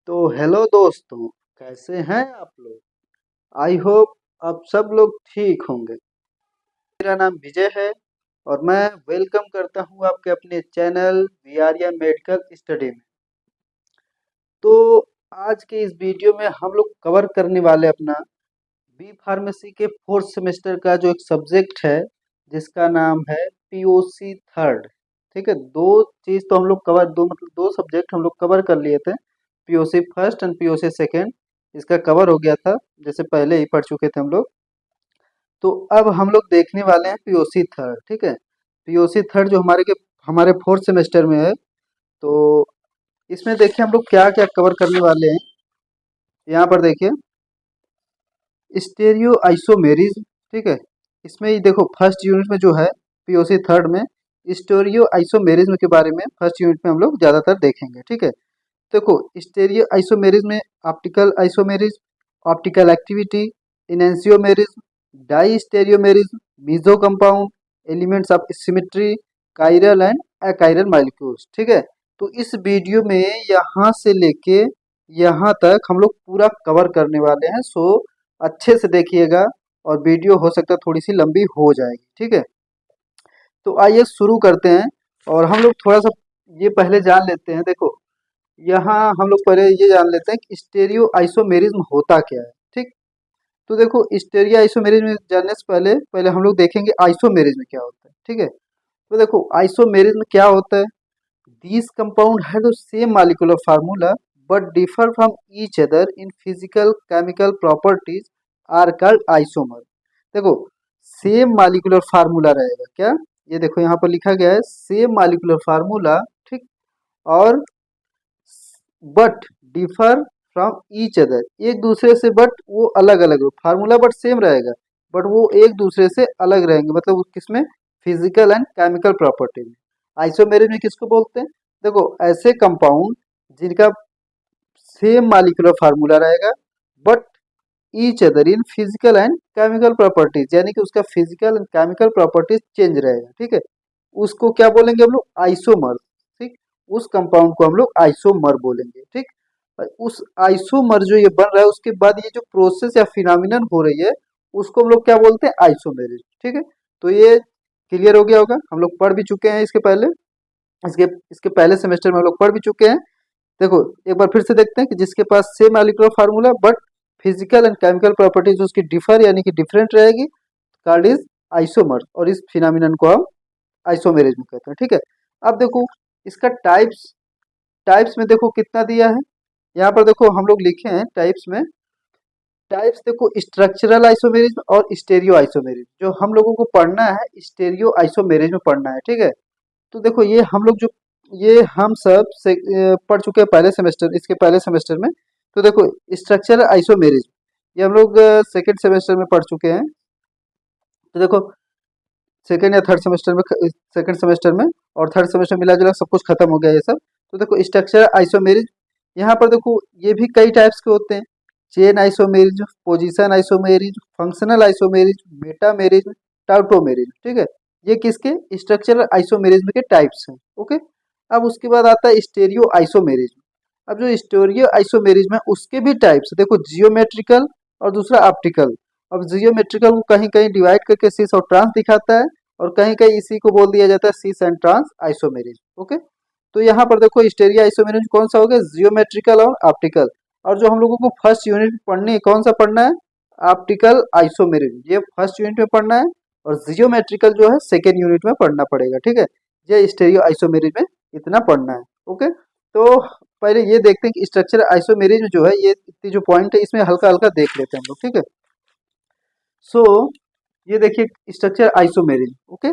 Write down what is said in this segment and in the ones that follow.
तो हेलो दोस्तों, कैसे हैं आप लोग। आई होप आप सब लोग ठीक होंगे। मेरा नाम विजय है और मैं वेलकम करता हूं आपके अपने चैनल वीआरया मेडिकल स्टडी में। तो आज के इस वीडियो में हम लोग कवर करने वाले अपना बी फार्मेसी के फोर्थ सेमेस्टर का जो एक सब्जेक्ट है जिसका नाम है पीओसी थर्ड। ठीक है, दो चीज़ तो हम लोग कवर दो मतलब दो सब्जेक्ट हम लोग कवर कर लिए थे। POC first and POC second इसका कवर हो गया था, जैसे पहले ही पढ़ चुके थे हम लोग। तो अब हम लोग देखने वाले हैं पीओसी थर्ड। ठीक है, पीओसी थर्ड जो हमारे फोर्थ सेमेस्टर में है। तो इसमें देखिए हम लोग क्या क्या कवर करने वाले हैं। यहाँ पर देखिए स्टेरियो आइसोमेरिज्म। ठीक है, इसमें ही देखो फर्स्ट यूनिट में जो है पीओसी थर्ड में स्टेरियो आइसोमेरिज्म के बारे में फर्स्ट यूनिट में हम लोग ज़्यादातर देखेंगे। ठीक है, देखो स्टेरियो आइसोमेरिज्म में optical isomerism, optical activity, enantiomerism, diastereomerism, meso compound, elements of symmetry, chiral and achiral molecules. ठीक है, तो इस वीडियो में यहाँ से लेके यहाँ तक हम लोग पूरा कवर करने वाले हैं। सो अच्छे से देखिएगा और वीडियो हो सकता है थोड़ी सी लंबी हो जाएगी। ठीक है, तो आइए शुरू करते हैं और हम लोग थोड़ा सा ये पहले जान लेते हैं। देखो यहाँ हम लोग पहले ये जान लेते हैं कि स्टेरियो आइसोमेरिज्म होता क्या है। ठीक, तो देखो स्टेरियो आइसोमेरिज्म जानने से पहले पहले हम लोग देखेंगे आइसोमेरिज्म क्या होता है। ठीक है, तो देखो आइसोमेरिज्म क्या होता है। These compound have the same molecular formula but differ from each other in physical chemical properties are called isomer. देखो सेम मॉलिक्यूलर फार्मूला रहेगा क्या, ये देखो यहाँ पर लिखा गया है सेम मॉलिक्यूलर फार्मूला। ठीक, और but differ from each other एक दूसरे से, बट वो अलग अलग हो। फार्मूला बट सेम रहेगा बट वो एक दूसरे से अलग रहेंगे, मतलब किसमें, फिजिकल एंड केमिकल प्रॉपर्टी में। आइसोमेरिज्म में किसको बोलते हैं, देखो ऐसे कंपाउंड जिनका सेम मॉलिक्यूलर फार्मूला रहेगा but each other in physical and chemical properties, यानी कि उसका physical and chemical properties change रहेगा। ठीक है, उसको क्या बोलेंगे हम लोग, आइसोमर। ठीक, उस कंपाउंड को हम लोग आइसोमर बोलेंगे। ठीक, उस आइसोमर जो ये बन रहा है उसके बाद ये जो प्रोसेस या फिनोमिनन हो रही है उसको हम लोग क्या बोलते हैं, आइसोमेरिज्म। ठीक है, तो ये क्लियर हो गया होगा, हम लोग पढ़ भी चुके हैं इसके पहले, इसके इसके पहले सेमेस्टर में हम लोग पढ़ भी चुके हैं। देखो एक बार फिर से देखते हैं कि जिसके पास same molecular formula but physical and chemical properties उसकी डिफर यानी कि डिफरेंट रहेगी, कॉल्ड इज आइसोमर, और इस फिनोमिनन को हम आइसोमेरिज्म कहते हैं। ठीक है, अब देखो इसका टाइप्स, टाइप्स में देखो कितना दिया है। यहाँ पर देखो हम लोग लिखे हैं टाइप्स में, टाइप्स देखो स्ट्रक्चरल आइसोमेरिज्म और स्टेरियो आइसोमेरिज्म। जो हम लोगों को पढ़ना है स्टेरियो आइसोमेरिज्म पढ़ना है। ठीक है, तो देखो ये हम लोग जो ये हम सब से पढ़ चुके हैं पहले सेमेस्टर, इसके पहले सेमेस्टर में। तो देखो स्ट्रक्चरल आइसोमेरिज्म ये हम लोग सेकेंड सेमेस्टर में पढ़ चुके हैं। तो देखो सेकेंड या थर्ड सेमेस्टर में, सेकेंड सेमेस्टर में और थर्ड सेमेस्टर मिला जुला सब कुछ खत्म हो गया ये सब। तो देखो स्ट्रक्चरल आइसोमेरिज्म यहाँ पर देखो ये भी कई टाइप्स के होते हैं। Chain isomerism, position isomerism, functional isomerism, metamerism, tautomerism. ठीक है, ये किसके, स्ट्रक्चरल आइसोमेरिज्म के टाइप्स हैं। ओके, अब उसके बाद आता है स्टेरियो आइसोमेरिज्म। अब जो स्टेरियो आइसोमेरिज्म है उसके भी टाइप्स देखो, जियोमेट्रिकल और दूसरा ऑप्टिकल। अब जियोमेट्रिकल को कहीं कहीं डिवाइड करके सिस और ट्रांस दिखाता है और कहीं कहीं इसी को बोल दिया जाता है cis and trans isomerism. Okay, तो यहाँ पर देखो स्टेरियो आइसोमेरिज्म कौन सा हो गया, जियोमेट्रिकल और ऑप्टिकल। और जो हम लोगों को फर्स्ट यूनिट में पढ़नी है कौन सा पढ़ना है, ऑप्टिकल आइसोमेरिज्म, ये फर्स्ट यूनिट में पढ़ना है। और जियोमेट्रिकल जो है सेकेंड यूनिट में पढ़ना पड़ेगा। ठीक है, ये स्टेरियो आइसोमेरिज्म में इतना पढ़ना है। ओके, तो पहले ये देखते हैं कि स्ट्रक्चर आइसोमेरिज्म जो है ये इतनी जो पॉइंट है इसमें हल्का हल्का देख लेते हैं हम लोग। ठीक है, सो ये देखिए स्ट्रक्चर आइसोमेरिज्म। ओके,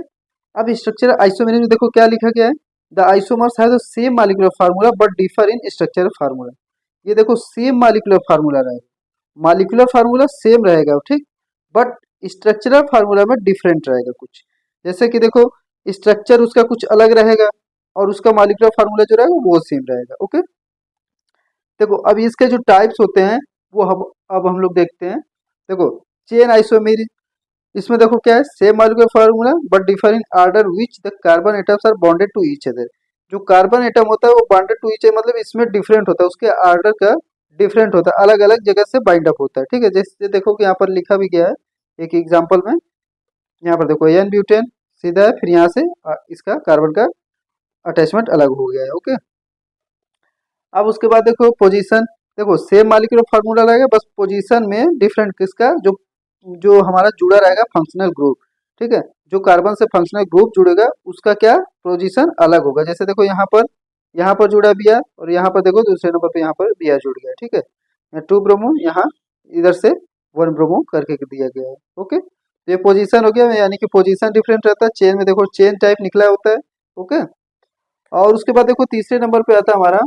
अब स्ट्रक्चर आइसोमेरिज्म में देखो क्या लिखा गया है, the isomers have the same molecular formula but differ in structural formula. ये देखो सेम मॉलिक्यूलर फार्मूला रहेगा, मॉलिक्यूलर फार्मूला सेम रहेगा। ठीक, बट स्ट्रक्चरल फार्मूला में डिफरेंट रहेगा कुछ। जैसे कि देखो स्ट्रक्चर उसका कुछ अलग रहेगा और उसका मॉलिक्यूलर फार्मूला जो रहेगा वो सेम रहेगा। ओके, देखो अब इसके जो टाइप्स होते हैं वो अब हम लोग देखते हैं। देखो चेन आइसोमेरिज्म, इसमें देखो क्या है, same molecular formula but differ in order which the carbon atoms are bonded to each other. जो कार्बन एटम होता है वो बॉन्डेड टू ईच, मतलब इसमें डिफरेंट होता है, उसके आर्डर का डिफरेंट होता है, अलग अलग जगह से बाइंड अप होता है। ठीक है, जैसे देखो कि यहाँ पर लिखा भी गया है एक एग्जाम्पल में। यहाँ पर देखो एन ब्यूटेन सीधा है, फिर यहाँ से इसका कार्बन का अटैचमेंट अलग हो गया है। ओके, अब उसके बाद देखो पोजीशन, देखो सेम मालिक्यूलर फार्मूला रहेगा, बस पोजीशन में डिफरेंट किसका जो जो हमारा जुड़ा रहेगा फंक्शनल ग्रुप। ठीक है, जो कार्बन से फंक्शनल ग्रुप जुड़ेगा उसका क्या पोजीशन अलग होगा। जैसे देखो यहाँ पर जुड़ा बिया, और यहाँ पर देखो दूसरे नंबर पे यहाँ पर बिया जुड़ गया। ठीक है, 2 ब्रोमो यहाँ इधर से 1 ब्रोमो करके दिया गया है। ओके, तो ये पोजीशन हो गया, यानी कि पोजीशन डिफरेंट रहता है। चेन में देखो चेन टाइप निकला होता है। ओके, और उसके बाद देखो तीसरे नंबर पे आता है हमारा,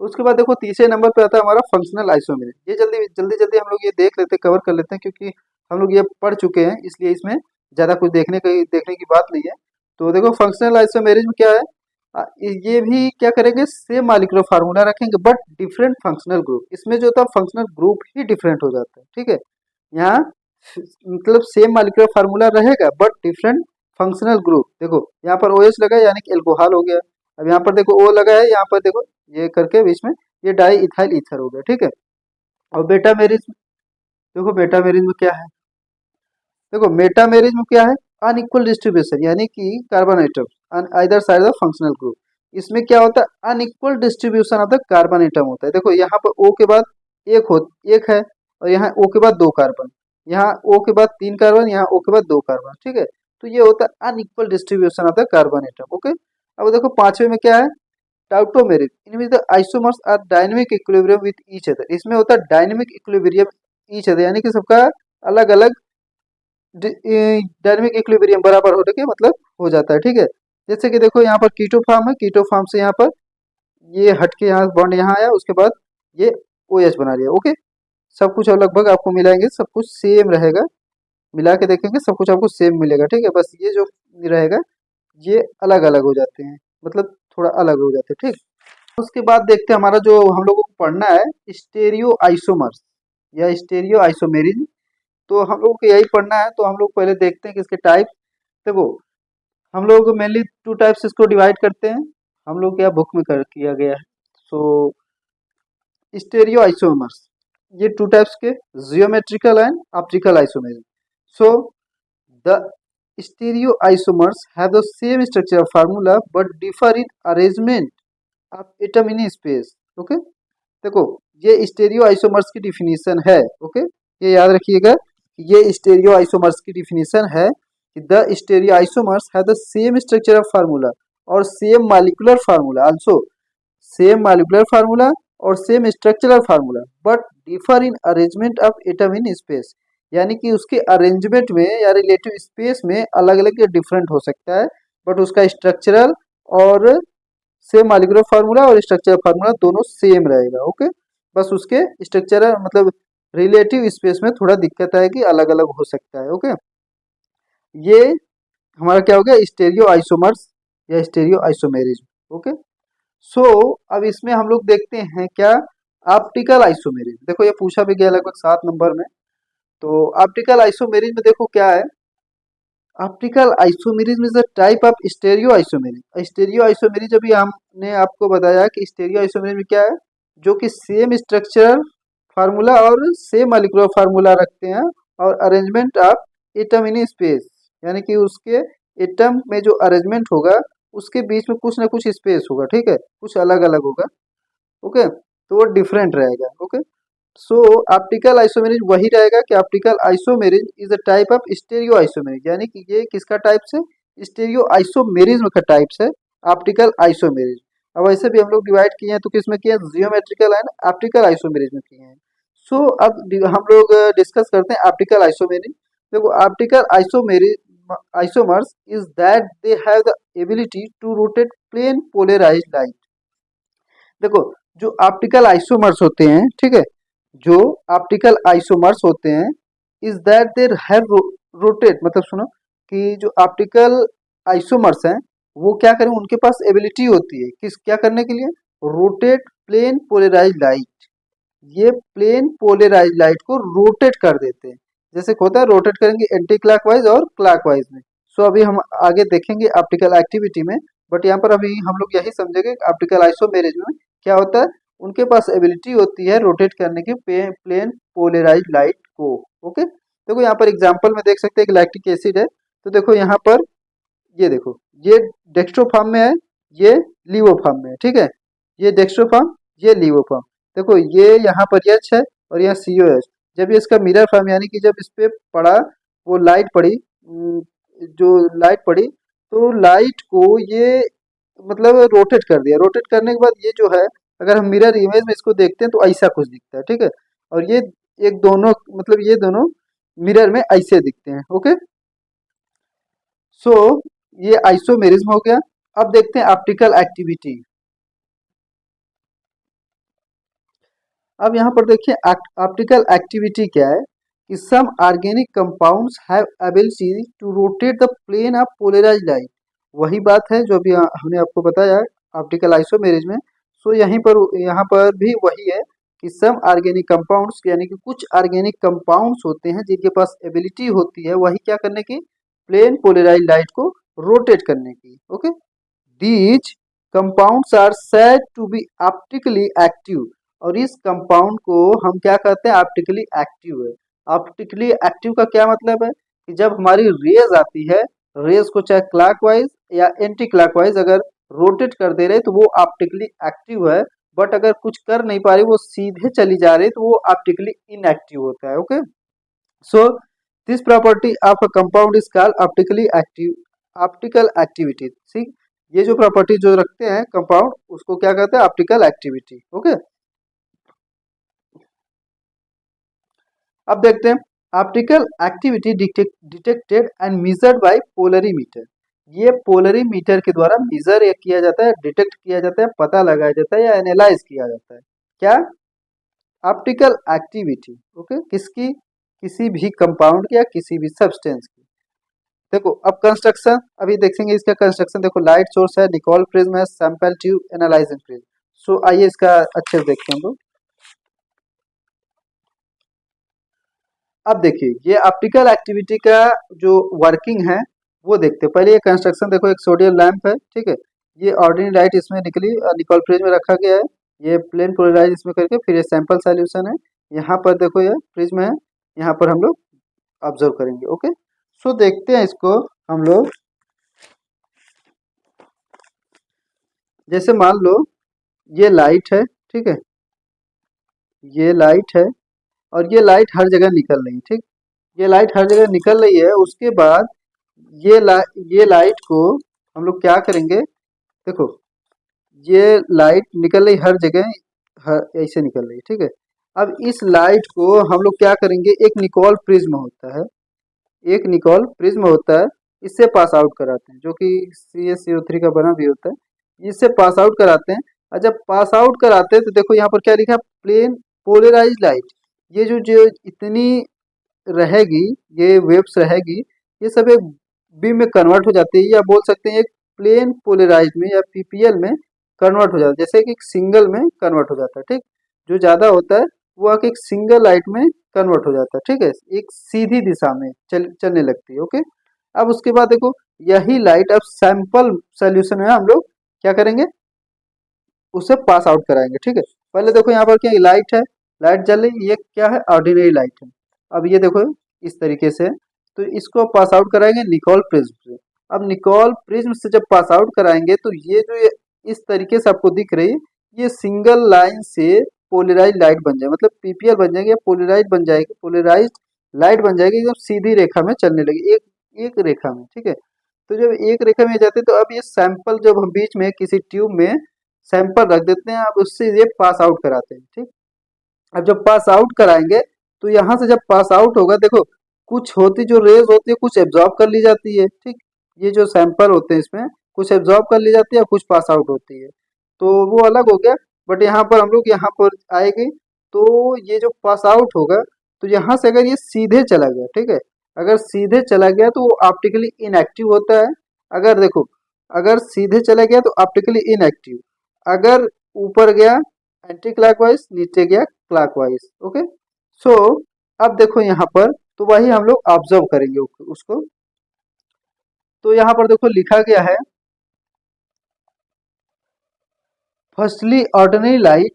उसके बाद देखो तीसरे नंबर पे आता है हमारा फंक्शनल आइसोमेरिज्म। ये जल्दी जल्दी जल्दी हम लोग ये देख लेते हैं, कवर कर लेते हैं, क्योंकि हम लोग ये पढ़ चुके हैं, इसलिए इसमें ज़्यादा कुछ देखने की बात नहीं है। तो देखो फंक्शनल आइसोमेरिज्म क्या है, ये भी क्या करेंगे, सेम मालिक्यूलर फार्मूला रखेंगे बट डिफरेंट फंक्शनल ग्रुप। इसमें जो होता है फंक्शनल ग्रुप ही डिफरेंट हो जाता है। ठीक है, यहाँ मतलब सेम मालिक्यूलर फार्मूला रहेगा बट डिफरेंट फंक्शनल ग्रुप। देखो यहाँ पर OH लगा है यानी कि एल्कोहल हो गया। अब यहाँ पर देखो O लगा है, यहाँ पर देखो ये करके बीच में ये डाई इथाइल ईथर हो गया। ठीक है, और बेटामेरिज्म, देखो बेटामेरिज्म क्या है, देखो मेटामेरिज्म क्या है, अनइक्वल डिस्ट्रीब्यूशन, यानी कि carbon atom on either side of functional group. इसमें क्या होता है, unequal distribution of the carbon atom होता है। देखो यहाँ पर O के बाद एक है, और यहाँ O के बाद 2 कार्बन, यहाँ O के बाद 3 कार्बन, यहाँ O के बाद 2 कार्बन। ठीक है, तो ये होता है unequal distribution of the carbon atom. Okay, अब देखो पांचवे में क्या है, टाउटोमेरिज्म, इनमें the isomers are dynamic equilibrium with each other. इसमें होता है डायनेमिक इक्विलिब्रियम ईच अदर, यानी कि सबका अलग अलग डायनेमिक इक्विलिब्रियम बराबर होने के मतलब हो जाता है। ठीक है, जैसे कि देखो यहाँ पर कीटो फॉर्म है, कीटो फॉर्म से यहाँ पर ये हट के यहाँ बॉन्ड यहाँ आया, उसके बाद ये OH बना लिया। ओके, सब कुछ और लगभग आपको मिलाएंगे, सब कुछ सेम रहेगा, मिला के देखेंगे सब कुछ आपको सेम मिलेगा। ठीक है, बस ये जो रहेगा ये अलग अलग हो जाते हैं, मतलब थोड़ा अलग हो जाते हैं। ठीक, उसके बाद देखते हैं हमारा जो हम लोगों को पढ़ना है स्टेरियो आइसोमर्स या स्टेरियो आइसोमेरिज्म। तो हम लोगों को यही पढ़ना है, तो हम लोग पहले देखते हैं कि इसके टाइप। देखो हम लोग मेनली 2 टाइप्स इसको डिवाइड करते हैं, हम लोग क्या बुक में किया गया है। सो स्टेरियो आइसोमर्स ये 2 टाइप्स के, geometrical and optical isomerism. So the stereo isomers have the same structure formula but differ in arrangement of atom in space. Okay, देखो ये स्टेरियो आइसोमर्स की डिफिनीशन है। ओके, ये याद रखिएगा, ये स्टेरियो आइसोमर्स की डिफिनीशन है कि the stereo isomers have the same structure of formula और same molecular formula also, same molecular formula और same structural formula but differ in arrangement of atom in space, यानी कि उसके अरेंजमेंट में या रिलेटिव स्पेस में अलग अलग डिफरेंट हो सकता है, बट उसका स्ट्रक्चरल और सेम मॉलिक्यूलर फार्मूला और स्ट्रक्चरल फार्मूला दोनों सेम रहेगा। ओके, बस उसके स्ट्रक्चरल मतलब रिलेटिव स्पेस में थोड़ा दिक्कत आएगी, अलग अलग हो सकता है। ओके, ये हमारा क्या हो गया स्टेरियो आइसोमर्स या स्टेरियो आइसोमेरिज्म। ओके, सो अब इसमें हम लोग देखते हैं क्या, ऑप्टिकल आइसोमेरिज्म। देखो ये पूछा भी गया लगभग 7 नंबर में। तो ऑप्टिकल आइसोमेरिज्म में देखो क्या है, optical isomerism is a type of stereo isomerism. Stereo isomerism अभी हमने आपको बताया कि स्टेरियो आइसोमेरिज्म क्या है, जो कि सेम स्ट्रक्चर फार्मूला और सेम मॉलिक्यूलर फार्मूला रखते हैं और arrangement of atom in space, यानी कि उसके एटम में जो अरेंजमेंट होगा उसके बीच में कुछ ना कुछ स्पेस होगा। ठीक है, कुछ अलग अलग होगा। ओके, तो वो डिफरेंट रहेगा। ओके, सो ऑप्टिकल आइसोमेरिज्म वही रहेगा कि optical isomerism is a type of stereo isomerism, यानी कि ये किसका टाइप्स है, स्टेरियो आइसोमेरिज्म का टाइप्स है ऑप्टिकल आइसोमेरिज्म। अब वैसे भी हम लोग डिवाइड किए हैं तो किसमें किए हैं, जियोमेट्रिकल एंड ऑप्टिकल आइसोमेरिज्म किए हैं। सो अब हम लोग डिस्कस करते हैं ऑप्टिकल आइसोमेरिज्म। देखो optical isomers is that they have the ability to rotate plane polarised light. देखो जो ऑप्टिकल आइसोमर्स होते हैं, ठीक है, जो ऑप्टिकल आइसोमर्स होते हैं is that there have rotate, मतलब सुनो कि जो ऑप्टिकल आइसोमर्स हैं वो क्या करें, उनके पास एबिलिटी होती है किस क्या करने के लिए, रोटेट प्लेन पोलराइज्ड लाइट। ये प्लेन पोलराइज्ड लाइट को रोटेट कर देते हैं, जैसे होता है रोटेट करेंगे एंटी क्लॉकवाइज और क्लॉकवाइज में। सो अभी हम आगे देखेंगे ऑप्टिकल एक्टिविटी में बट यहाँ पर अभी हम लोग यही समझेंगे ऑप्टिकल आइसोमेरिज में क्या होता है, उनके पास एबिलिटी होती है रोटेट करने की प्लेन पोलराइज लाइट को। ओके, देखो यहाँ पर एग्जांपल में देख सकते हैं कि लैक्टिक एसिड है, तो देखो यहाँ पर ये देखो, ये डेक्स्ट्रो फॉर्म में है, ये लीवो फॉर्म में है, ठीक है, ये डेक्स्ट्रो फॉर्म, ये लीवो फॉर्म। देखो ये यहाँ पर एच है और यहाँ COH। जब ये इसका मिरर फॉर्म यानी कि जब इस पे पड़ा, वो लाइट पड़ी, जो लाइट पड़ी, तो लाइट को ये मतलब रोटेट कर दिया। रोटेट करने के बाद ये जो है, अगर हम मिरर इमेज में इसको देखते हैं तो ऐसा कुछ दिखता है, ठीक है, और ये एक दोनों मतलब ये दोनों मिरर में ऐसे दिखते हैं। ओके, सो ये आइसोमेरिज्म हो गया। अब देखते हैं ऑप्टिकल एक्टिविटी। अब यहाँ पर देखिए ऑप्टिकल एक्टिविटी क्या है कि some organic compounds have ability to rotate the plane of polarised light. वही बात है जो अभी हमने आपको बताया ऑप्टिकल आइसोमेरिज्म में। सो यहाँ पर भी वही है कि सम ऑर्गेनिक कंपाउंड्स यानी कि कुछ ऑर्गेनिक कंपाउंड्स होते हैं जिनके पास एबिलिटी होती है वही क्या करने की, प्लेन पोलराइज्ड लाइट को रोटेट करने की। Okay, these compounds are said to be optically active, और इस कंपाउंड को हम क्या कहते हैं, ऑप्टिकली एक्टिव है। ऑप्टिकली एक्टिव का क्या मतलब है कि जब हमारी रेज आती है, रेज को चाहे क्लॉकवाइज या एंटी क्लॉकवाइज अगर रोटेट कर दे रहे तो वो ऑप्टिकली एक्टिव है, बट अगर कुछ कर नहीं पा रही, वो सीधे चली जा रही, तो वो ऑप्टिकली इनएक्टिव होता है। Okay, so this property of a compound is called optically active, optical activity. ठीक, ये जो प्रॉपर्टी जो रखते हैं कंपाउंड उसको क्या कहते हैं, ऑप्टिकल एक्टिविटी। ओके, अब देखते हैं optical activity detected and measured by polarimeter. ये पोलरीमीटर के द्वारा मेजर किया जाता है, डिटेक्ट किया जाता है, पता लगाया जाता है या एनालाइज किया जाता है। क्या, ऑप्टिकल एक्टिविटी। ओके, किसकी, किसी भी कंपाउंड की या किसी भी सब्सटेंस की। देखो अब कंस्ट्रक्शन अभी देखेंगे, इसका कंस्ट्रक्शन देखो, लाइट सोर्स है, निकोल प्रिज्म है, सैंपल ट्यूब, एनालाइजिंग प्रिज्म। सो आइए इसका अच्छे से देखते हैं हम लोग। अब देखिए ये ऑप्टिकल एक्टिविटी का जो वर्किंग है वो देखते हैं। पहले ये कंस्ट्रक्शन देखो, एक सोडियम लैंप है, ठीक है, ये ऑर्डिनरी लाइट इसमें निकली निकोल प्रिज्म में रखा गया है, ये प्लेन पोलराइज इसमें करके, फिर ये सैंपल सॉल्यूशन है, यहाँ पर देखो ये प्रिज्म है, यहाँ पर हम लोग ऑब्जर्व करेंगे। ओके, सो देखते हैं इसको हम लोग। जैसे मान लो ये लाइट है, ठीक है, ये लाइट है और ये लाइट हर जगह निकल रही है, ठीक, ये लाइट हर जगह निकल रही है। उसके बाद ये लाइट को हम लोग क्या करेंगे, देखो ये लाइट निकल रही हर जगह, ऐसे निकल रही है, ठीक है। अब इस लाइट को हम लोग क्या करेंगे, एक निकोल प्रिज्म होता है, एक निकोल प्रिज्म होता है, इससे पास आउट कराते हैं, जो कि CaCO3 का बना भी होता है, इससे पास आउट कराते हैं। और जब पास आउट कराते हैं तो देखो यहाँ पर क्या लिखा है, प्लेन पोलराइज लाइट। ये जो जो इतनी रहेगी, ये वेव्स रहेगी, ये सब एक बीम में कन्वर्ट हो जाती है, या बोल सकते हैं एक प्लेन पोलराइज में या PPL में कन्वर्ट हो जाता है, जैसे कि एक सिंगल में कन्वर्ट हो जाता है, ठीक, जो ज़्यादा होता है वो आके एक सिंगल लाइट में कन्वर्ट हो जाता है, ठीक है, एक सीधी दिशा में चलने लगती है। ओके, अब उसके बाद देखो यही लाइट अब सैंपल सोल्यूशन में हम लोग क्या करेंगे, उसे पास आउट कराएंगे, ठीक है। पहले देखो यहाँ पर क्या लाइट है, लाइट जल रही, ये क्या है, ऑर्डिनरी लाइट है। अब ये देखो इस तरीके से, तो इसको पास आउट कराएंगे निकोल प्रिज्म से। अब निकोल प्रिज्म से जब पास आउट कराएंगे तो ये जो ये इस तरीके से आपको दिख रही है, ये सिंगल लाइन से पोलराइज लाइट बन जाए, मतलब PPL बन जाएगी, पोलराइज बन जाएगी, पोलराइज लाइट बन जाएगी, एकदम सीधी रेखा में चलने लगी, एक एक रेखा में, ठीक है। तो जब एक रेखा में जाते तो अब ये सैंपल जब हम बीच में किसी ट्यूब में सैंपल रख देते हैं, अब उससे ये पास आउट कराते हैं, ठीक। अब जब पास आउट कराएंगे तो यहाँ से जब पास आउट होगा, देखो कुछ होती जो रेज होती है कुछ एब्जॉर्ब कर ली जाती है, ठीक, ये जो सैंपल होते हैं इसमें कुछ एब्जॉर्ब कर ली जाती है, कुछ पास आउट होती है, तो वो अलग हो गया। बट यहाँ पर हम लोग यहाँ पर आएंगे तो ये जो पास आउट होगा, तो यहाँ से अगर ये सीधे चला गया, ठीक है, अगर सीधे चला गया तो वो ऑप्टिकली इनएक्टिव होता है। अगर देखो, अगर सीधे चला गया तो ऑप्टिकली इनएक्टिव, अगर ऊपर गया एंटी क्लॉकवाइज, नीचे गया क्लॉकवाइज। ओके, सो अब देखो यहाँ पर तो वही हम लोग ऑब्जर्व करेंगे उसको। तो यहाँ पर देखो लिखा गया है firstly ordinary light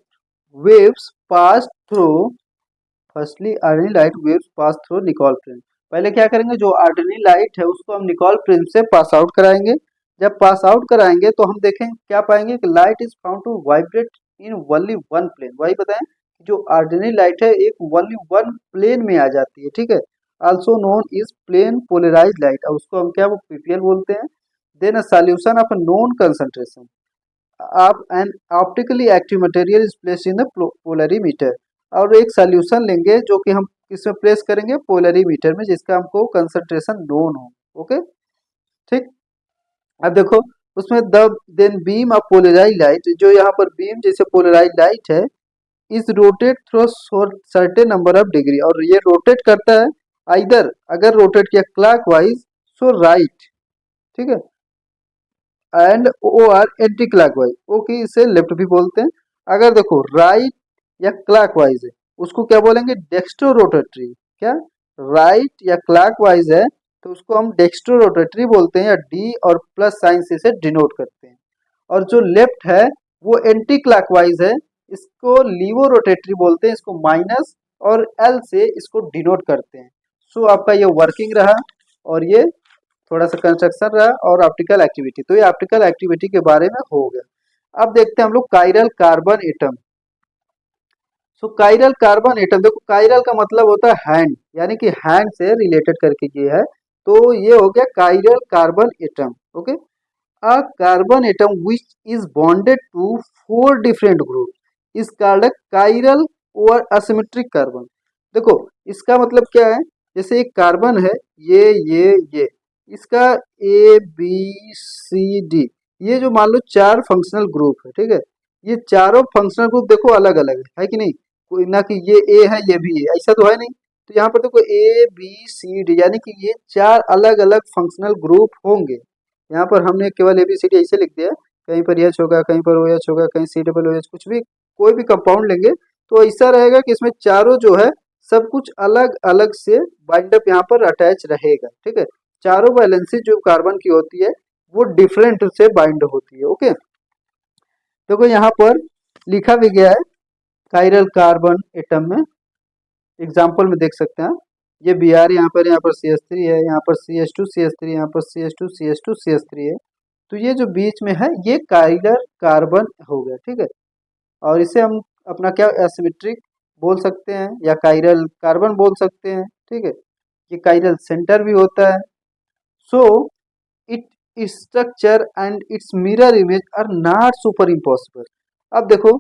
waves pass through firstly ordinary light waves pass through Nicol prism. पहले क्या करेंगे, जो ऑर्डिनरी लाइट है उसको हम निकोल प्रिंस से पास आउट कराएंगे। जब पास आउट कराएंगे तो हम देखेंगे क्या पाएंगे कि light is found to vibrate in only one plane. वही बताएं, जो ऑर्डिनरी लाइट है एक ओनली वन प्लेन में आ जाती है, ठीक है। Also known is plane polarise light, और उसको हम क्या वो पीपीएल बोलते हैं। Then a solution of a known concentration of an optically active material is placed in the polarimeter. और एक सॉल्यूशन लेंगे जो कि हम किसमें प्लेस करेंगे, पोलरीमीटर में, जिसका हमको कंसंट्रेशन नोन हो। ओके, ठीक। अब देखो उसमें the then beam of polarise light, जो यहाँ पर बीम जैसे पोलराइज लाइट है, is rotate through certain number of degree, और ये रोटेट करता है आइदर, अगर रोटेट किया क्लॉकवाइज सो राइट, ठीक है, and O R anticlockwise, okay, इसे लेफ्ट भी बोलते हैं। अगर देखो राइट या क्लॉकवाइज है उसको क्या बोलेंगे, डेक्स्ट्रो रोटेटरी। क्या राइट या क्लॉकवाइज है तो उसको हम डेक्स्ट्रो रोटेटरी बोलते हैं, या डी और प्लस साइन से इसे डिनोट करते हैं। और जो लेफ्ट है वो एंटी क्लॉकवाइज है, इसको लीवो रोटेटरी बोलते हैं, इसको माइनस और एल से इसको डिनोट करते हैं। सो आपका ये वर्किंग रहा, और ये थोड़ा सा कंस्ट्रक्शन रहा, और ऑप्टिकल एक्टिविटी। तो ये ऑप्टिकल एक्टिविटी के बारे में हो गया। अब देखते हैं हम लोग कायरल कार्बन एटम। सो कायरल कार्बन एटम, देखो कायरल का मतलब होता है हैंड, यानी कि हैंड से रिलेटेड करके ये है। तो ये हो गया chiral carbon atom. Okay, a carbon atom which is bonded to four different group is called a chiral और असिमेट्रिक कार्बन। देखो इसका मतलब क्या है, जैसे एक कार्बन है, ये इसका ए बी सी डी, ये जो मान लो चार फंक्शनल ग्रुप है, ठीक है। ये चारों फंक्शनल ग्रुप देखो अलग अलग है कि नहीं, कोई ना कि ये ए है ये भी है, ऐसा तो है नहीं। तो यहाँ पर देखो ए बी सी डी, यानी कि ये चार अलग अलग फंक्शनल ग्रुप होंगे। यहाँ पर हमने केवल ए बी सी डी ऐसे लिख दिया, कहीं पर एच होगा, कहीं पर ओ एच होगा, कहीं सी डबल ओ एच, कुछ भी कोई भी कंपाउंड लेंगे तो ऐसा रहेगा कि इसमें चारों जो है सब कुछ अलग अलग से बाइंडअप यहाँ पर अटैच रहेगा, ठीक है। चारों वैलेंसी जो कार्बन की होती है वो डिफरेंट से बाइंड होती है। ओके, देखो यहाँ पर लिखा भी गया है कायरल कार्बन एटम में, एग्जाम्पल में देख सकते हैं। ये बी आर यहाँ पर सी एच थ्री है, यहाँ पर C H two C H three, यहाँ पर C H two C H two C H three है। तो ये जो बीच में है ये कायरल कार्बन हो गया, ठीक है। और इसे हम अपना क्या एसिमेट्रिक बोल सकते हैं, या कायरल कार्बन बोल सकते हैं, ठीक है। ये कायरल सेंटर भी होता है। So it structure and its mirror image are not super impossible. अब देखो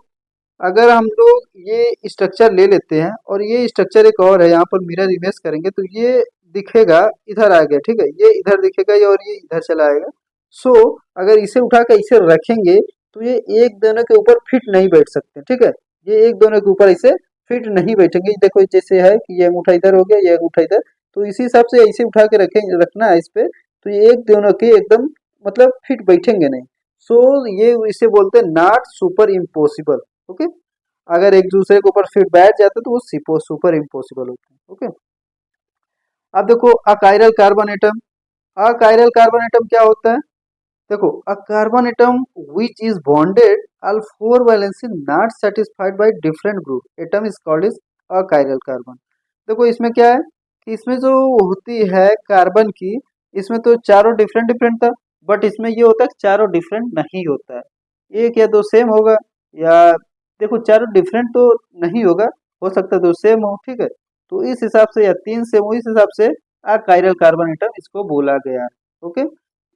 अगर हम लोग ये स्ट्रक्चर ले लेते हैं और ये स्ट्रक्चर एक और है, यहाँ पर मिरर इमेज करेंगे तो ये दिखेगा इधर आ गया, ठीक है, ये इधर दिखेगा और ये इधर चला आएगा। सो अगर इसे उठा कर इसे रखेंगे तो ये एक दोनों के ऊपर फिट नहीं बैठ सकते, ठीक है। ये एक दोनों के ऊपर इसे फिट नहीं बैठेंगे। देखो जैसे है कि ये अंगूठा इधर हो गया, ये अंगूठा इधर, तो इसी हिसाब से ऐसे उठा के रखेंगे, रखना है इस पे, तो ये एक दोनों के एकदम मतलब फिट बैठेंगे नहीं। सो ये इसे बोलते हैं नॉट सुपर इम्पॉसिबल। ओके, अगर एक दूसरे के ऊपर फिट बैठ जाते तो वो सुपर इम्पॉसिबल होते हैं। ओके, अब देखो achiral carbon atom. Achiral carbon atom क्या होता है, देखो अ carbon atom which is bonded all four valency not satisfied by different group atom is called is achiral carbon. देखो इसमें क्या है कि इसमें जो होती है कार्बन की, इसमें तो चारों डिफरेंट डिफरेंट था, बट इसमें ये होता है कि चारों डिफरेंट नहीं होता है, एक या दो सेम होगा, या देखो चारों डिफरेंट तो नहीं होगा, हो सकता है दो सेम हो, ठीक है। तो इस हिसाब से या तीन सेम हो, इस हिसाब से अकायरल कार्बन एटम इसको बोला गया है। Okay,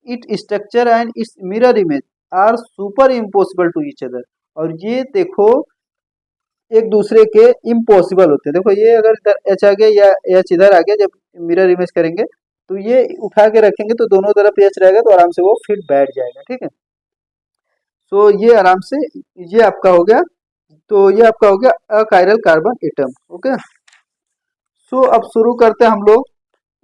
it structure and its mirror image are super impossible to each other. और ये देखो एक दूसरे के इम्पॉसिबल होते हैं। देखो ये अगर इधर एच आ गया या एच इधर आ गया, जब मिरर इमेज करेंगे तो ये उठा के रखेंगे तो दोनों तरफ एच रहेगा तो आराम से वो फिट बैठ जाएगा, ठीक है। तो ये आराम से ये आपका हो गया, तो ये आपका हो गया अकायरल कार्बन एटम। ओके, सो अब शुरू करते हैं हम लोग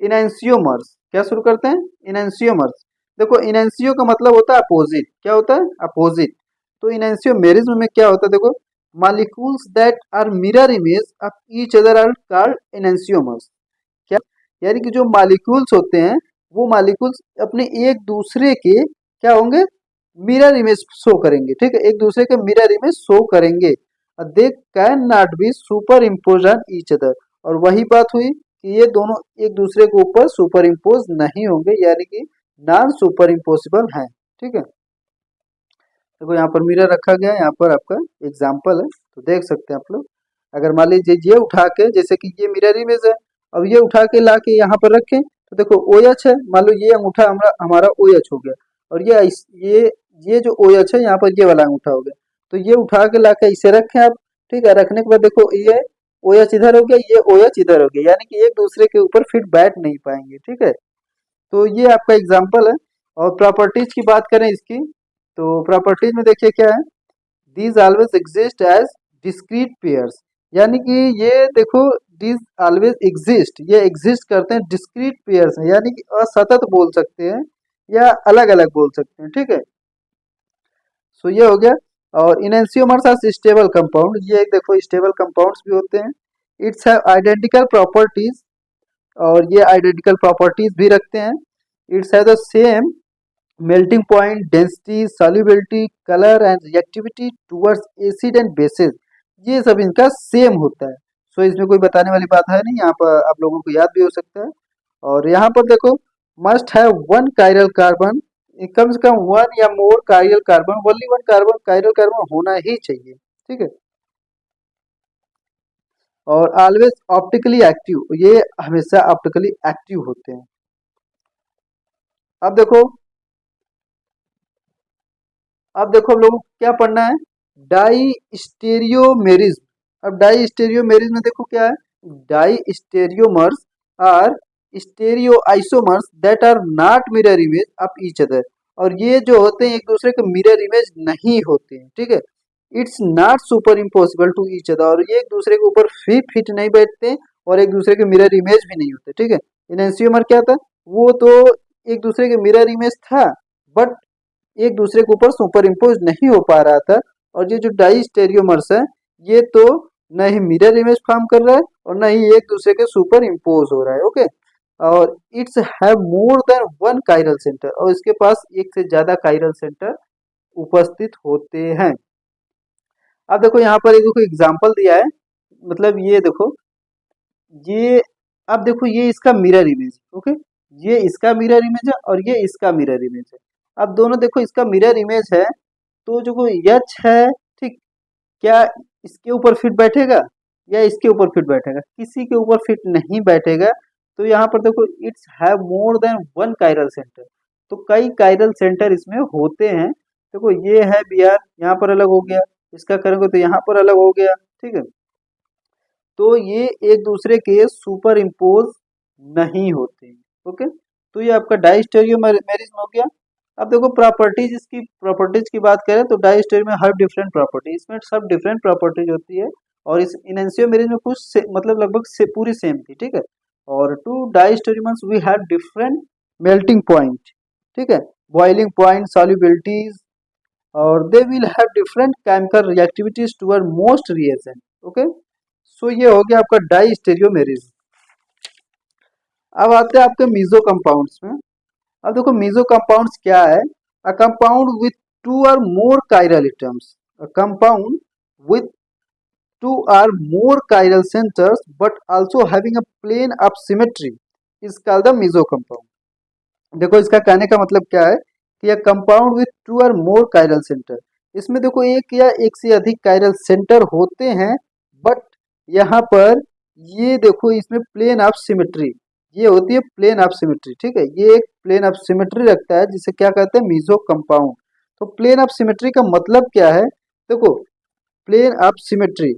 इनैंसियोमर्स। क्या शुरू करते हैं, इनैंसियोमर्स। देखो इनैंसियो का मतलब होता है अपोजिट, क्या होता है अपोजिट। तो इनैंसियोमेरिज्म में क्या होता है, देखो molecules that are mirror image of each other are called enantiomers. क्या, यानी कि जो मॉलिक्यूल्स होते हैं वो मॉलिक्यूल्स अपने एक दूसरे के क्या होंगे, मिरर इमेज शो करेंगे, ठीक है, एक दूसरे के मिरर इमेज शो करेंगे। They can not be super impose on each other, और वही बात हुई कि ये दोनों एक दूसरे के ऊपर सुपर इम्पोज नहीं होंगे, यानी कि नॉन सुपर इम्पोसिबल हैं, ठीक है। देखो यहाँ पर मिरर रखा गया है, यहाँ पर आपका एग्जाम्पल है, तो देख सकते हैं आप लोग। अगर मान लीजिए ये उठा के, जैसे कि ये मिरर इमेज है, अब ये उठा के ला के यहाँ पर रखें, तो देखो ओ एच है, मान लो ये अंगूठा हमारा ओ एच हो गया, और ये जो ओ एच है यहाँ पर ये वाला अंगूठा हो गया, तो ये उठा के ला के इसे रखें आप, ठीक है। रखने के बाद देखो ये ओ एच इधर हो गया, ये ओ एच इधर हो गया, यानी कि एक दूसरे के ऊपर फिट बैठ नहीं पाएंगे, ठीक है। तो ये आपका एग्जाम्पल है। और प्रॉपर्टीज की बात करें इसकी, तो प्रॉपर्टीज में देखिए क्या है, these always exist as discrete pairs, यानी कि ये देखो दीज ऑलवेज एग्जिस्ट, ये एग्जिस्ट करते हैं डिस्क्रीट पेयर्स में, यानी कि असतत बोल सकते हैं या अलग अलग बोल सकते हैं, ठीक है। सो ये हो गया। और इनएंसियोमर्स आर स्टेबल कंपाउंड, ये एक देखो स्टेबल कंपाउंड्स भी होते हैं। इट्स हैव आइडेंटिकल प्रॉपर्टीज, और ये आइडेंटिकल प्रॉपर्टीज भी रखते हैं। It's have the same melting point, density, solubility, colour and reactivity towards acid and bases, ये सब इनका सेम होता है। सो इसमें कोई बताने वाली बात है नहीं, यहाँ पर आप लोगों को याद भी हो सकता है। और यहाँ पर देखो must have one chiral carbon, कम से कम वन या more chiral carbon, only one carbon chiral carbon होना ही चाहिए, ठीक है। और ऑलवेज ऑप्टिकली एक्टिव, ये हमेशा ऑप्टिकली एक्टिव होते हैं। अब देखो हम लोगों को क्या पढ़ना है, डाई स्टेरियोमेरिज्म। अब डाई स्टेरियोमेरिज्म में देखो क्या है, diastereomers are stereo isomers that are not mirror image of each other, और ये जो होते हैं एक दूसरे के मिरर इमेज नहीं होते हैं, ठीक है। It's not super impossible to each other, और ये एक दूसरे के ऊपर फिट नहीं बैठते और एक दूसरे के मिरर इमेज भी नहीं होते, ठीक है। इनएंसियोमर क्या था, वो तो एक दूसरे के मिरर इमेज था, बट एक दूसरे के ऊपर सुपर इम्पोज नहीं हो पा रहा था। और ये जो डाई स्टेरियोमर्स है, ये तो न ही मिरर इमेज फॉर्म कर रहा है और न ही एक दूसरे के सुपर इम्पोज हो रहा है, ओके। और it's have more than one chiral centre, और इसके पास एक से ज्यादा कायरल सेंटर उपस्थित होते हैं। अब देखो यहाँ पर एक देखो एग्जाम्पल दिया है, मतलब ये देखो ये, अब देखो ये इसका मिरर इमेज, ओके, ये इसका मिरर इमेज है और ये इसका मिरर इमेज है। अब दोनों देखो इसका मिरर इमेज है, तो जो कोई यच है, ठीक, क्या इसके ऊपर फिट बैठेगा या इसके ऊपर फिट बैठेगा, किसी के ऊपर फिट नहीं बैठेगा। तो यहाँ पर देखो it's have more than one chiral centre, तो कई कायरल सेंटर इसमें होते हैं। देखो ये है बी आर, यहाँ पर अलग हो गया, इसका करेंगे तो यहाँ पर अलग हो गया, ठीक है। तो ये एक दूसरे के सुपर इम्पोज नहीं होते हैं, ओके। तो ये आपका डाइस्टेरियोमेरिज्म हो गया। अब देखो प्रॉपर्टीज, इसकी प्रॉपर्टीज की बात करें तो डाइस्टेरियो में हर डिफरेंट प्रॉपर्टी, इसमें सब डिफरेंट प्रॉपर्टीज होती है, और इस इनएंसियोमेरिज्म में कुछ मतलब लगभग से पूरी सेम थी, ठीक है। और two diastereomers we have different melting point, ठीक है, बॉइलिंग पॉइंट, सॉल्युबिलिटीज, और they will have different chemical reactivities toward most reagent, okay. So ये हो गया आपका डाई स्टेरियोमेरिज्म। अब आते हैं आपके मीजो कंपाउंड्स में। अब देखो मीजो कंपाउंड्स क्या है, अ कंपाउंड विथ टू और more chiral atoms, a compound with two और more chiral centres but also having a plane of symmetry is called the meso compound. देखो इसका कहने का मतलब क्या है कि यह कंपाउंड विथ टू और मोर कायरल सेंटर, इसमें देखो एक या एक से अधिक कायरल सेंटर होते हैं, बट यहाँ पर ये देखो इसमें प्लेन ऑफ सिमेट्री, ये होती है प्लेन ऑफ सिमेट्री, ठीक है, ये एक प्लेन ऑफ सिमेट्री रखता है जिसे क्या कहते हैं, मीजो कंपाउंड। तो प्लेन ऑफ सिमेट्री का मतलब क्या है, देखो plane of symmetry,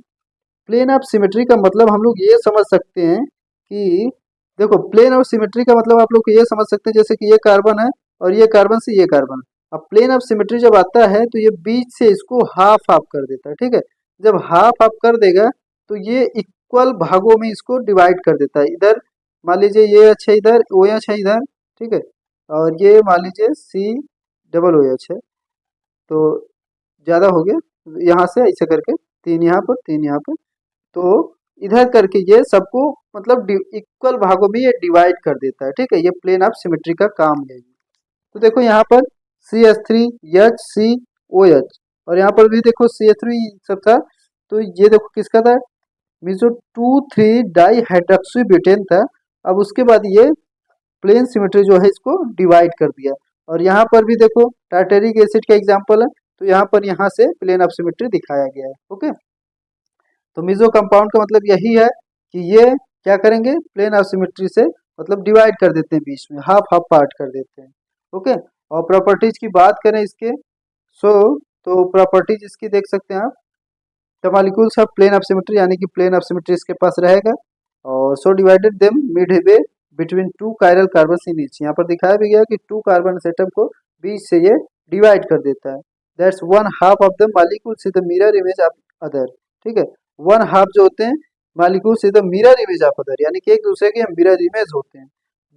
plane of symmetry का मतलब हम लोग ये समझ सकते हैं कि देखो प्लेन ऑफ सिमेट्री का मतलब आप लोग ये समझ सकते हैं जैसे कि ये कार्बन है और ये कार्बन से ये कार्बन है। अब प्लेन ऑफ सिमेट्री जब आता है तो ये बीच से इसको हाफ हाफ कर देता है, ठीक है। जब हाफ हाफ कर देगा तो ये इक्वल भागों में इसको डिवाइड कर देता है। इधर मान लीजिए ये अच्छा इधर, ओ एच है इधर, ठीक है, और ये मान लीजिए सी डबल ओ एच है, तो ज़्यादा हो गया, यहाँ से ऐसे करके तीन यहाँ पर तीन यहाँ पर, तो इधर करके ये सबको मतलब इक्वल भागों में ये डिवाइड कर देता है, ठीक है। ये प्लेन ऑफ सिमेट्री का काम है। तो देखो यहाँ पर CH3 HCOH, और यहाँ पर भी देखो CH3 सब था, तो ये देखो किसका था, मीसो 2,3 डाई हाइड्रोक्सी ब्यूटेन था। अब उसके बाद ये प्लेन सिमेट्री जो है इसको डिवाइड कर दिया, और यहाँ पर भी देखो टार्टेरिक एसिड का एग्जांपल है, तो यहाँ पर यहाँ से प्लेन ऑफ सिमेट्री दिखाया गया है। ओके, तो मीसो कंपाउंड का मतलब यही है कि ये क्या करेंगे, प्लेन ऑफ सिमेट्री से मतलब डिवाइड कर देते हैं, बीच में हाफ हाफ पार्ट कर देते हैं। ओके, और प्रॉपर्टीज की बात करें इसके, सो तो प्रॉपर्टीज इसकी देख सकते हैं आप, the molecules of plane of symmetry, यानी कि प्लेन ऑफ सिमेट्री इसके पास रहेगा, और so divided them midway between two chiral carbon in each, यहाँ पर दिखाया भी गया कि टू कार्बन एटम को बीच से ये डिवाइड कर देता है। That's one half of the molecules is the mirror image of other. ठीक है, वन हाफ जो होते हैं molecules is the mirror image of other, यानी कि एक दूसरे के मिरर इमेज होते हैं।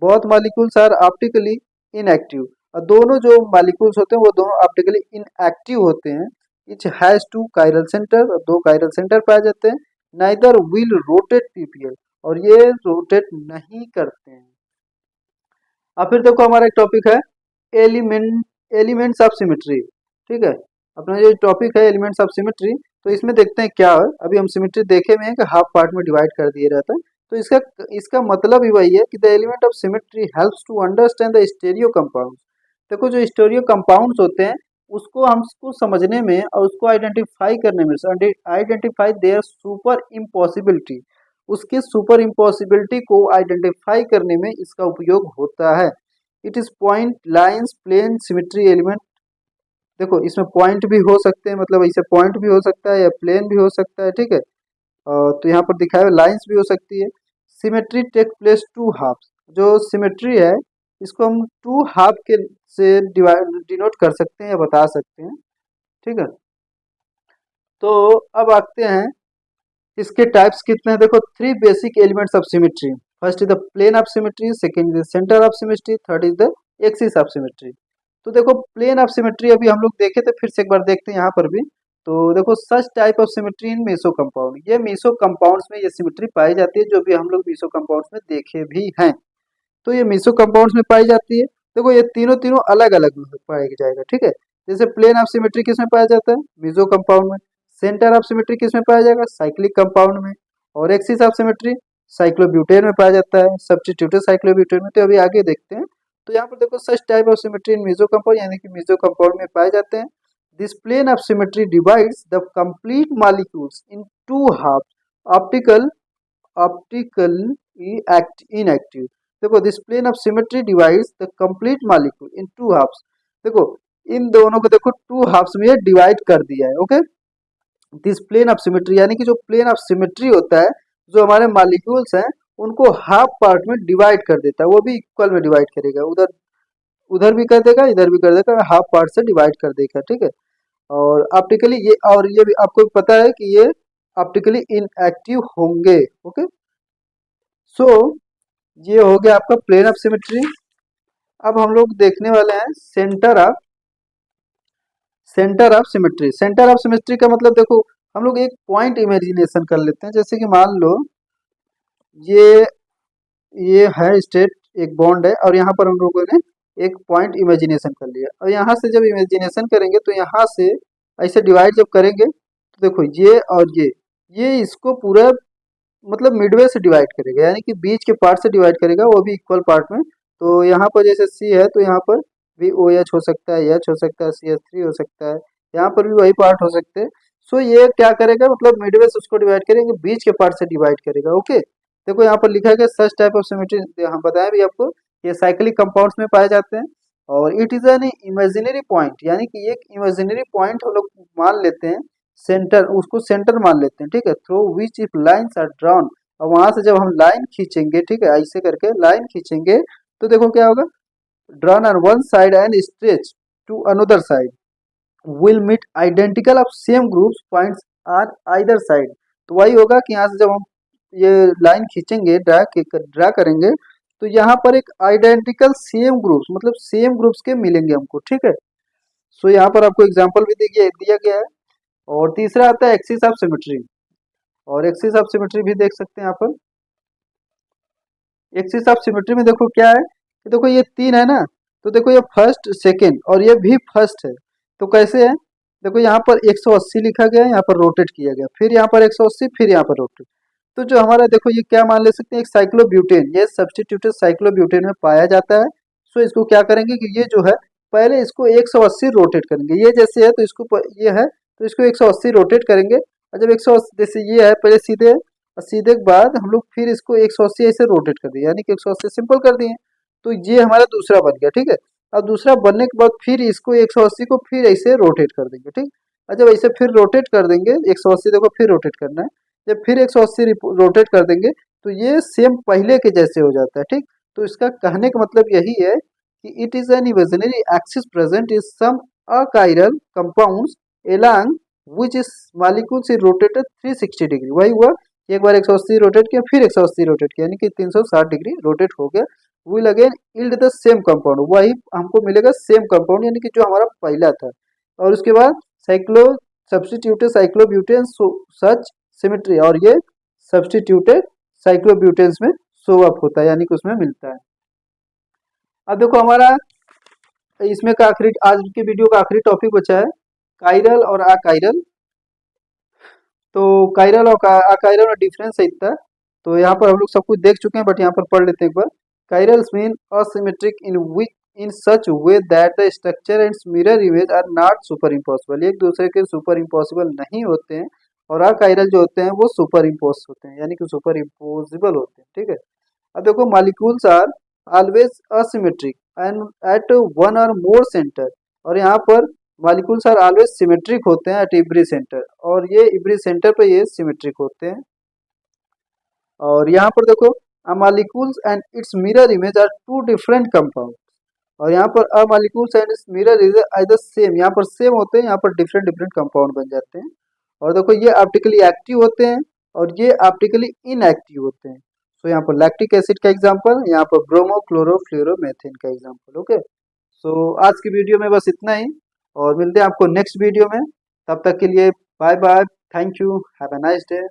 Both molecules are optically inactive, और दोनों जो मॉलिक्यूल्स होते हैं वो दोनों ऑप्टिकली इनएक्टिव होते हैं। Each has two chiral centre, दो कायरल सेंटर पाए जाते हैं। नाइदर विल रोटेट पीपीएल, और ये रोटेट नहीं करते हैं। अब फिर देखो हमारा एक टॉपिक है एलिमेंट्स ऑफ सिमेट्री। ठीक है, अपना जो टॉपिक है एलिमेंट्स ऑफ सिमेट्री, तो इसमें देखते हैं क्या है। अभी हम सिमेट्री देखे हुए हैं कि हाफ पार्ट में डिवाइड कर दिया रहता है, तो इसका इसका मतलब ही वही है कि the element of symmetry helps to understand the stereo compound. देखो जो स्टेरियो कंपाउंड्स होते हैं उसको हमको समझने में और उसको आइडेंटिफाई करने में, आइडेंटिफाई देयर सुपर इम्पॉसिबिलिटी, उसके सुपर इम्पॉसिबिलिटी को आइडेंटिफाई करने में इसका उपयोग होता है। It is point lines plane symmetry element. देखो इसमें पॉइंट भी हो सकते हैं, मतलब ऐसे पॉइंट भी हो सकता है या प्लेन भी हो सकता है। ठीक है, तो यहाँ पर दिखाया हुआ लाइंस भी हो सकती है। Symmetry take place to half, जो सिमेट्री है इसको हम टू हाफ के से डिवाइड डिनोट कर सकते हैं या बता सकते हैं। ठीक है, तो अब आते हैं इसके टाइप्स कितने हैं। देखो three basic elements of symmetry, first is the plane of symmetry, second is the centre of symmetry, third is the axis of symmetry. तो देखो प्लेन ऑफ सिमेट्री अभी हम लोग देखे थे, फिर से एक बार देखते हैं यहाँ पर भी। तो देखो such type of symmetry in meso compound, ये मीसो कंपाउंड्स में ये सिमेट्री पाई जाती है, जो भी हम लोग मीसो कंपाउंड्स में देखे भी हैं। तो ये मीसो कंपाउंड्स में पाई जाती है। देखो ये तीनों तीनों अलग अलग पाया जाएगा। ठीक है, जैसे प्लेन ऑफ सिमेट्री किस में पाया जाता है, मीसो कंपाउंड में। सेंटर ऑफ सिमेट्री किस में पाया जाएगा, साइक्लिक कंपाउंड में। और एक्सिस ऑफ सिमेट्री साइक्लोब्यूटेन में पाया जाता है, सब्स्टिट्यूटेड साइक्लोब्यूटेन में। तो अभी आगे देखते हैं। तो यहाँ पर देखो such type of symmetry in meso compound, यानी कि मीसो कंपाउंड में पाए जाते हैं। This plane of symmetry divides the complete molecules in two half, optical optically inactive. देखो this plane of symmetry divides the complete molecule in two halves. देखो इन दोनों को देखो टू हाफ्स में ये डिवाइड कर दिया है। Okay, this plane of symmetry, यानी कि जो प्लेन ऑफ सिमेट्री होता है, जो हमारे मॉलिक्यूल्स हैं उनको हाफ पार्ट में डिवाइड कर देता है, वो भी इक्वल में डिवाइड करेगा, उधर उधर भी कर देगा इधर भी कर देगा, हाफ पार्ट से डिवाइड कर देगा। ठीक है, और ऑप्टिकली ये, और ये भी आपको पता है कि ये ऑप्टिकली इनएक्टिव होंगे। ओके, सो ये हो गया आपका प्लेन ऑफ सिमेट्री। अब हम लोग देखने वाले हैं centre of symmetry. Centre of symmetry का मतलब देखो हम लोग एक पॉइंट इमेजिनेशन कर लेते हैं, जैसे कि मान लो ये ये है स्टेट, एक बॉन्ड है, और यहाँ पर हम लोगों ने एक पॉइंट इमेजिनेशन कर लिया, और यहाँ से जब इमेजिनेशन करेंगे तो यहाँ से ऐसे डिवाइड जब करेंगे तो देखो ये और ये इसको पूरा मतलब मिडवे से डिवाइड करेगा, यानी कि बीच के पार्ट से डिवाइड करेगा, वो भी इक्वल पार्ट में। तो यहाँ पर जैसे सी है तो यहाँ पर भी ओ एच हो सकता है, एच हो सकता है, सी एच थ्री हो सकता है, यहाँ पर भी वही पार्ट हो सकते हैं। सो ये क्या करेगा, मतलब मिडवे से उसको डिवाइड करेंगे, बीच के पार्ट से डिवाइड करेगा। ओके, देखो यहाँ पर लिखा है सच टाइप ऑफ सिमेट्री, हम बताएं भी आपको, ये साइक्लिक कंपाउंड्स में पाए जाते हैं। और it is an imaginary point, यानी कि एक इमेजिनरी पॉइंट हम लोग मान लेते हैं, सेंटर, उसको सेंटर मान लेते हैं। ठीक है, through which if lines are drawn, और वहां से जब हम लाइन खींचेंगे, ठीक है, ऐसे करके लाइन खींचेंगे, तो देखो क्या होगा, drawn on one side and stretch to another side will meet identical of same groups points on either side. तो वही होगा कि यहाँ से जब हम ये लाइन खींचेंगे, ड्रा करेंगे, तो यहाँ पर एक आइडेंटिकल सेम ग्रुप्स, मतलब सेम ग्रुप्स के मिलेंगे हमको। ठीक है, सो यहाँ पर आपको एग्जाम्पल भी दिया गया है। और तीसरा आता है एक्सिस ऑफ सिमेट्री, और एक्सिस ऑफ सिमेट्री भी देख सकते हैं यहाँ पर। एक्सिस ऑफ सिमेट्री में देखो क्या है कि देखो ये तीन है ना, तो देखो ये फर्स्ट सेकेंड और ये भी फर्स्ट है, तो कैसे है, देखो यहाँ पर 180 लिखा गया है, यहाँ पर रोटेट किया गया, फिर यहाँ पर 180, फिर यहाँ पर रोटेट। तो जो हमारा देखो ये क्या मान ले सकते हैं, एक साइक्लोब्यूटेन, ये सब्स्टिट्यूटेड साइक्लोब्यूटेन में पाया जाता है। सो इसको क्या करेंगे कि ये जो है पहले इसको 180 रोटेट करेंगे, ये जैसे है तो इसको ये है तो इसको 180 रोटेट करेंगे, और जब 180 जैसे ये है पहले सीधे, और सीधे के बाद हम लोग फिर इसको 180 ऐसे रोटेट कर दिए, यानी कि 180 सिंपल कर दिए। तो ये हमारा दूसरा बन गया, ठीक है। अब दूसरा बनने के बाद फिर इसको 180 को फिर ऐसे रोटेट कर देंगे, ठीक। और जब ऐसे फिर रोटेट कर देंगे 180, देखो फिर रोटेट करना है, जब फिर 180 रोटेट कर देंगे तो ये सेम पहले के जैसे हो जाता है, ठीक। तो इसका कहने का मतलब यही है कि it is an imaginary axis present is some achiral compounds along which is molecules is rotated 360 degree. वही हुआ, एक बार 180 रोटेट किया, फिर 180 रोटेट किया, यानी कि 360 डिग्री रोटेट हो गया। Will again yield the same compound, वही हमको मिलेगा सेम कंपाउंड, यानी कि जो हमारा पहला था। और उसके बाद साइक्लो सब्स्टिट्यूटेड साइक्लोब्यूटेन सच सिमेट्री, और ये सब्स्टिट्यूटेड साइक्लोब्यूटेन्स में शो अप होता है, यानी कि उसमें मिलता है। अब देखो हमारा इसमें का आखिरी, आज के वीडियो का आखिरी टॉपिक बचा है काइरल और अकाइरल। तो काइरल और अकाइरल में डिफरेंस है इतना, तो यहाँ पर हम लोग सब कुछ देख चुके हैं, बट यहाँ पर पढ़ लेते हैं एक बार। Chirals mean asymmetric in which in such way that the structure and mirror image are not super impossible, एक दूसरे के सुपर इम्पॉसिबल नहीं होते हैं। और अकाइरल जो होते हैं वो सुपर इम्पोज होते हैं, यानी कि सुपर इम्पोजिबल होते हैं, ठीक है। अब देखो molecules are always asymmetric and at one और मोर सेंटर, और यहाँ पर मॉलिक्यूल्स आर ऑलवेज सिमेट्रिक होते हैं एट एवरी सेंटर, और ये एवरी सेंटर पे ये सिमेट्रिक होते हैं। और यहाँ पर देखो molecules and its mirror image are two different compound, और यहाँ पर a molecules and its mirror is either same, यहाँ पर सेम होते हैं, यहाँ पर डिफरेंट डिफरेंट कंपाउंड बन जाते हैं। और देखो ये ऑप्टिकली एक्टिव होते हैं और ये ऑप्टिकली इनएक्टिव होते हैं। सो यहाँ पर लैक्टिक एसिड का एग्जांपल, यहाँ पर ब्रोमो क्लोरो फ्लोरोमेथेन का एग्जांपल। ओके, सो आज की वीडियो में बस इतना ही, और मिलते हैं आपको नेक्स्ट वीडियो में। तब तक के लिए bye bye, thank you, have a nice day.